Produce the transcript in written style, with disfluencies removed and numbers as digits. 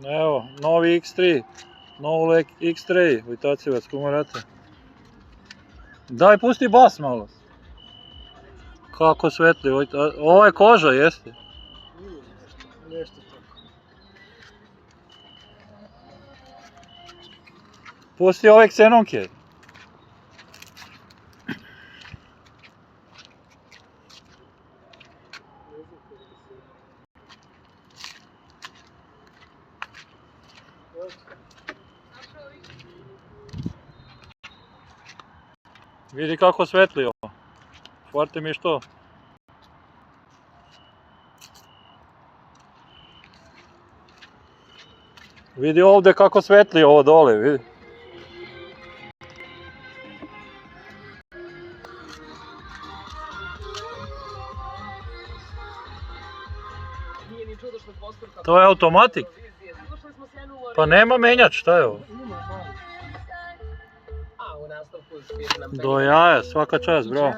Evo, novi X3. Novi X3, Vojtacivac, Kumarata. Daj, pusti bas malo. Kako svetli, ovo je koža, jeste? Nešto tako. Pusti ove ksenonke. Vidi kako svetli ovo. Hvarte mi što. Vidi ovdje kako svetli ovo dole, vidi. To je automatik. Pa nema menjač, šta je ovo? Do jaja, svaka čast, bravo.